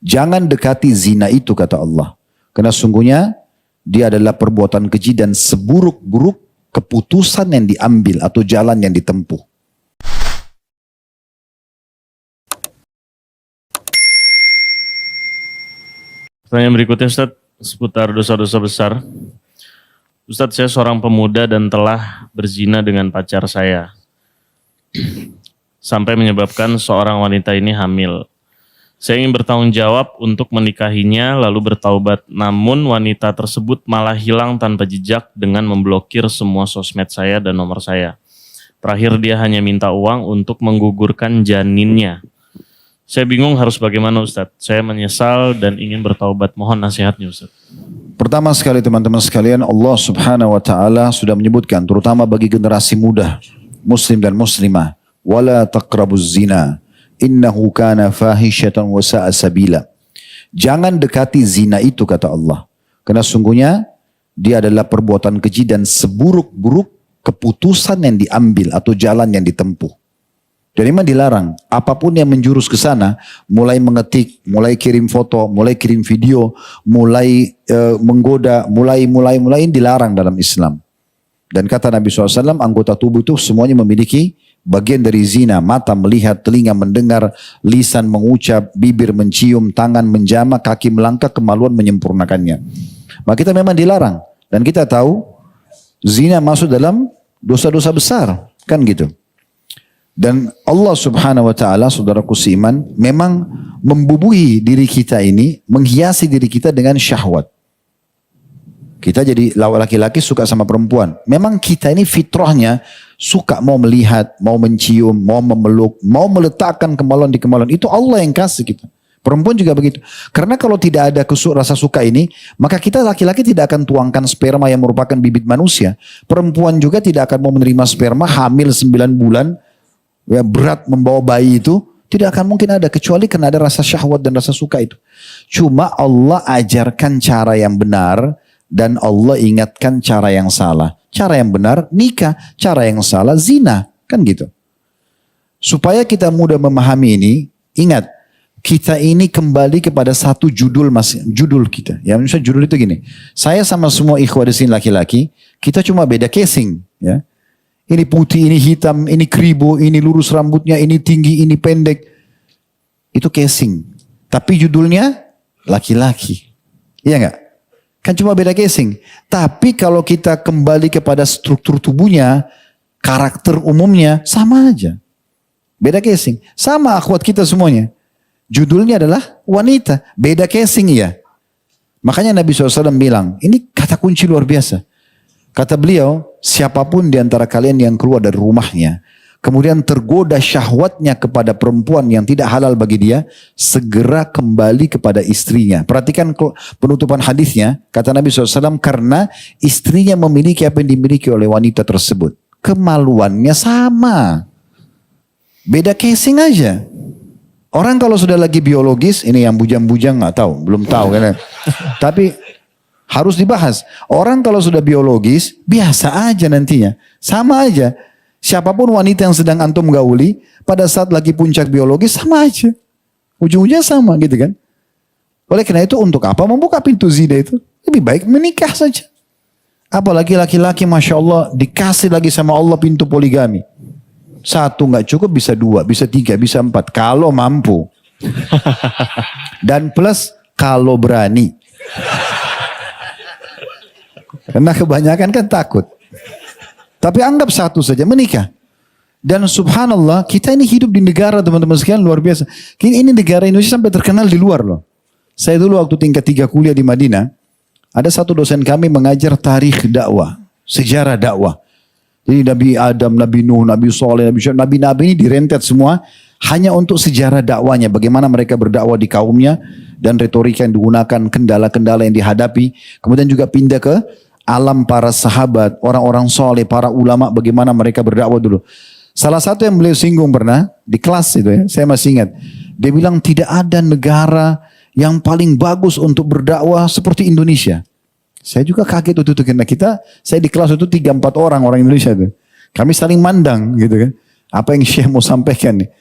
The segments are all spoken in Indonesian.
Jangan dekati zina itu, kata Allah. Karena sungguhnya dia adalah perbuatan keji dan seburuk-buruk keputusan yang diambil atau jalan yang ditempuh. Pertanyaan berikutnya, Ustadz, seputar dosa-dosa besar. Ustadz, saya seorang pemuda dan telah berzina dengan pacar saya. Sampai menyebabkan seorang wanita ini hamil. Saya ingin bertanggung jawab untuk menikahinya lalu bertaubat. Namun wanita tersebut malah hilang tanpa jejak dengan memblokir semua sosmed saya dan nomor saya. Terakhir dia hanya minta uang untuk menggugurkan janinnya. Saya bingung harus bagaimana, Ustadz. Saya menyesal dan ingin bertaubat. Mohon nasihatnya, Ustadz. Pertama sekali teman-teman sekalian, Allah Subhanahu wa taala sudah menyebutkan terutama bagi generasi muda, muslim dan muslimah, wala taqrabuz zina innahu kana fahishatan wa sa'a sabila. Jangan dekati zina itu, kata Allah. Karena sungguhnya dia adalah perbuatan keji dan seburuk-buruk keputusan yang diambil atau jalan yang ditempuh. Dan memang dilarang, apapun yang menjurus ke sana, mulai mengetik, mulai kirim foto, mulai kirim video, mulai menggoda, mulai dilarang dalam Islam. Dan kata Nabi SAW, anggota tubuh itu semuanya memiliki bagian dari zina. Mata melihat, telinga mendengar, lisan mengucap, bibir mencium, tangan menjama, kaki melangkah, kemaluan menyempurnakannya. Maka kita memang dilarang. Dan kita tahu zina masuk dalam dosa-dosa besar, kan gitu. Dan Allah Subhanahu wa taala, saudaraku seiman, memang membubuhi diri kita ini, menghiasi diri kita dengan syahwat. Kita jadi laki-laki suka sama perempuan. Memang kita ini fitrahnya suka mau melihat, mau mencium, mau memeluk, mau meletakkan kemaluan di kemaluan. Itu Allah yang kasih kita. Perempuan juga begitu. Karena kalau tidak ada rasa suka ini, maka kita laki-laki tidak akan tuangkan sperma yang merupakan bibit manusia. Perempuan juga tidak akan mau menerima sperma hamil 9 bulan, ya, berat membawa bayi itu. Tidak akan mungkin ada kecuali karena ada rasa syahwat dan rasa suka itu. Cuma Allah ajarkan cara yang benar dan Allah ingatkan cara yang salah. Cara yang benar nikah, cara yang salah zina, kan gitu. Supaya kita mudah memahami ini, ingat kita ini kembali kepada satu judul kita. Ya, misalnya judul itu gini. Saya sama semua ikhwah di sini laki-laki, kita cuma beda casing, ya. Ini putih, ini hitam, ini keribu, ini lurus rambutnya, ini tinggi, ini pendek. Itu casing. Tapi judulnya laki-laki. Iya enggak? Kan cuma beda casing. Tapi kalau kita kembali kepada struktur tubuhnya, karakter umumnya, sama aja. Beda casing. Sama akhwat kita semuanya. Judulnya adalah wanita. Beda casing ya. Makanya Nabi SAW bilang, ini kata kunci luar biasa. Kata beliau, siapapun di antara kalian yang keluar dari rumahnya, kemudian tergoda syahwatnya kepada perempuan yang tidak halal bagi dia, segera kembali kepada istrinya. Perhatikan penutupan hadisnya, kata Nabi SAW, karena istrinya memiliki apa yang dimiliki oleh wanita tersebut. Kemaluannya sama. Beda casing aja. Orang kalau sudah lagi biologis, ini yang bujang-bujang nggak tahu, belum tahu kan. Tapi harus dibahas. Orang kalau sudah biologis, biasa aja nantinya. Sama aja. Siapapun wanita yang sedang antum gauli, pada saat lagi puncak biologis, sama aja. Ujung-ujungnya sama gitu kan. Oleh karena itu, untuk apa membuka pintu zina itu? Lebih baik menikah saja. Apalagi laki-laki, Masya Allah, dikasih lagi sama Allah pintu poligami. 1 nggak cukup, bisa 2, bisa 3, bisa 4. Kalau mampu. Dan plus, kalau berani. Karena kebanyakan kan takut. Tapi anggap 1 saja, menikah. Dan subhanallah, kita ini hidup di negara teman-teman sekalian luar biasa. Ini negara Indonesia sampai terkenal di luar loh. Saya dulu waktu tingkat 3 kuliah di Madinah, ada satu dosen kami mengajar tarikh dakwah, sejarah dakwah. Jadi Nabi Adam, Nabi Nuh, Nabi Saleh, Nabi-Nabi ini direntet semua hanya untuk sejarah dakwanya. Bagaimana mereka berdakwah di kaumnya dan retorika yang digunakan, kendala-kendala yang dihadapi. Kemudian juga pindah ke alam para sahabat, orang-orang soleh, para ulama, bagaimana mereka berdakwah dulu. Salah satu yang beliau singgung pernah, di kelas itu ya, saya masih ingat. Dia bilang tidak ada negara yang paling bagus untuk berdakwah seperti Indonesia. Saya juga kaget itu karena saya di kelas itu 3-4 orang Indonesia itu. Kami saling mandang gitu kan. Apa yang Syekh mau sampaikan nih.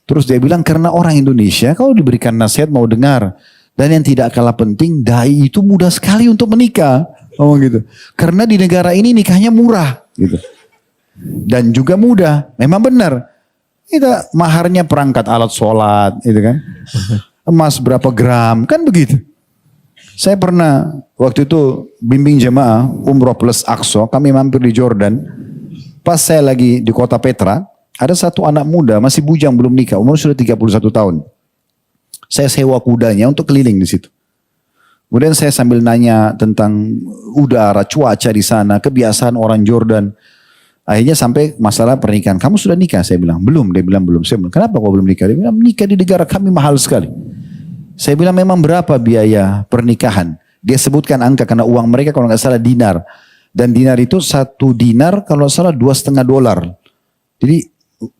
Terus dia bilang karena orang Indonesia kalau diberikan nasihat mau dengar. Dan yang tidak kalah penting, dai itu mudah sekali untuk menikah. Oh gitu. Karena di negara ini nikahnya murah gitu. Dan juga mudah. Memang benar. Kita maharnya perangkat alat sholat gitu kan. Emas berapa gram, kan begitu. Saya pernah waktu itu bimbing jemaah umroh plus Aqsa, kami mampir di Jordan. Pas saya lagi di kota Petra, ada satu anak muda masih bujang belum nikah, umur sudah 31 tahun. Saya sewa kudanya untuk keliling di situ. Kemudian saya sambil nanya tentang udara, cuaca di sana, kebiasaan orang Jordan. Akhirnya sampai masalah pernikahan. Kamu sudah nikah? Saya bilang, belum. Dia bilang, belum. Saya bilang, kenapa kau belum nikah? Dia bilang, nikah di negara kami mahal sekali. Saya bilang, memang berapa biaya pernikahan? Dia sebutkan angka karena uang mereka kalau nggak salah dinar. Dan dinar itu 1 dinar kalau salah $2,5. Jadi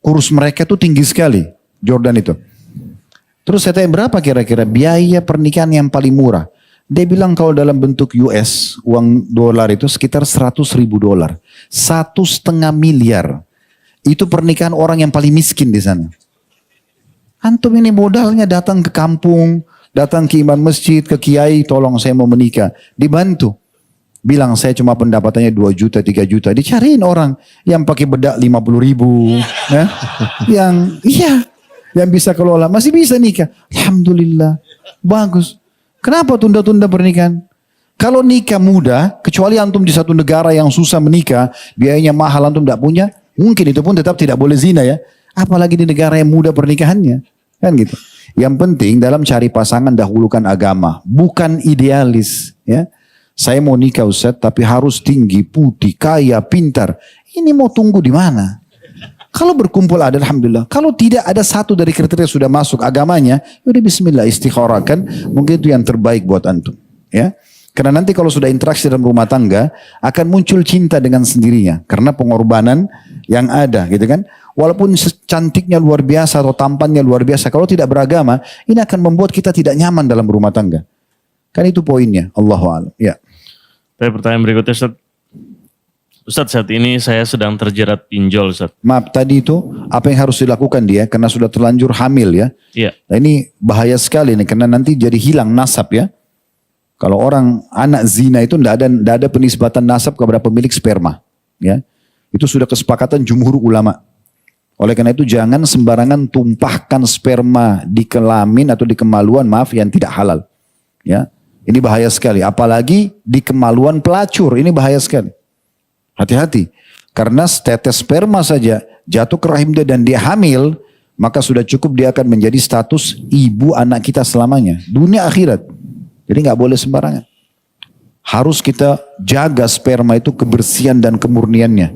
kurs mereka itu tinggi sekali. Jordan itu. Terus saya tanya berapa kira-kira biaya pernikahan yang paling murah? Dia bilang kalau dalam bentuk US, uang dolar itu sekitar $100.000. 1,5 miliar. Itu pernikahan orang yang paling miskin di sana. Antum ini modalnya datang ke kampung, datang ke imam masjid, ke kiai, tolong saya mau menikah. Dibantu. Bilang saya cuma pendapatannya 2 juta, 3 juta. Dicariin orang yang pakai bedak 50.000. Ya? Yang bisa kelola, masih bisa nikah. Alhamdulillah, bagus. Kenapa tunda-tunda pernikahan? Kalau nikah mudah, kecuali antum di satu negara yang susah menikah, biayanya mahal antum tidak punya, mungkin itu pun tetap tidak boleh zina ya. Apalagi di negara yang mudah pernikahannya. Kan gitu. Yang penting dalam cari pasangan dahulukan agama, bukan idealis. Ya. Saya mau nikah Ustaz, tapi harus tinggi, putih, kaya, pintar. Ini mau tunggu di mana? Kalau berkumpul ada alhamdulillah. Kalau tidak ada satu dari kriteria sudah masuk agamanya, udah bismillah istikharahkan. Mungkin itu yang terbaik buat antum. Ya. Karena nanti kalau sudah interaksi dalam rumah tangga akan muncul cinta dengan sendirinya karena pengorbanan yang ada, gitu kan? Walaupun cantiknya luar biasa atau tampannya luar biasa, kalau tidak beragama, ini akan membuat kita tidak nyaman dalam rumah tangga. Kan itu poinnya. Allahu a'lam. Ya. Tapi pertanyaan berikutnya Ustaz, saat ini saya sedang terjerat pinjol Ustaz. Maaf, tadi itu apa yang harus dilakukan dia karena sudah terlanjur hamil ya. Iya. Nah, ini bahaya sekali nih karena nanti jadi hilang nasab ya. Kalau orang anak zina itu tidak ada penisbatan nasab kepada pemilik sperma, ya. Itu sudah kesepakatan jumhur ulama. Oleh karena itu jangan sembarangan tumpahkan sperma di kelamin atau di kemaluan, maaf, yang tidak halal. Ya. Ini bahaya sekali, apalagi di kemaluan pelacur, ini bahaya sekali. Hati-hati, karena setetes sperma saja jatuh ke rahim dia dan dia hamil, maka sudah cukup dia akan menjadi status ibu anak kita selamanya, dunia akhirat. Jadi nggak boleh sembarangan. Harus kita jaga sperma itu kebersihan dan kemurniannya.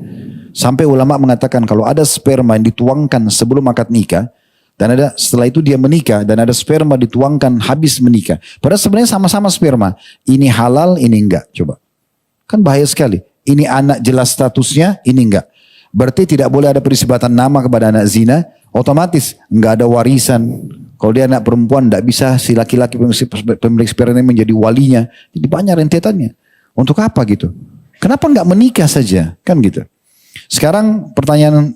Sampai ulama mengatakan kalau ada sperma yang dituangkan sebelum akad nikah, dan ada setelah itu dia menikah, dan ada sperma dituangkan habis menikah. Padahal sebenarnya sama-sama sperma. Ini halal, ini enggak. Coba. Kan bahaya sekali. Ini anak jelas statusnya, ini enggak. Berarti tidak boleh ada penisbatan nama kepada anak zina, otomatis enggak ada warisan. Kalau dia anak perempuan tidak bisa si laki-laki pemilik sperma ini menjadi walinya. Jadi banyak rentetannya. Untuk apa gitu? Kenapa enggak menikah saja? Kan gitu. Sekarang pertanyaan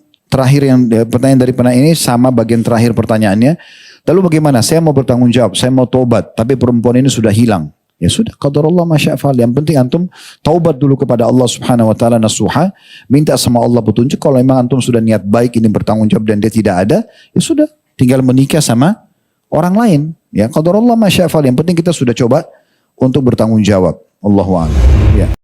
dari penanya ini sama bagian terakhir pertanyaannya. Lalu bagaimana? Saya mau bertanggung jawab, saya mau tobat, tapi perempuan ini sudah hilang. Ya sudah, qadarullah masya'fal. Yang penting antum taubat dulu kepada Allah Subhanahu wa taala nasuha, minta sama Allah petunjuk. Kalau memang antum sudah niat baik ini bertanggung jawab dan dia tidak ada, ya sudah, tinggal menikah sama orang lain. Ya qadarullah masya'fal. Yang penting kita sudah coba untuk bertanggung jawab. Allahu a'lam. Ya.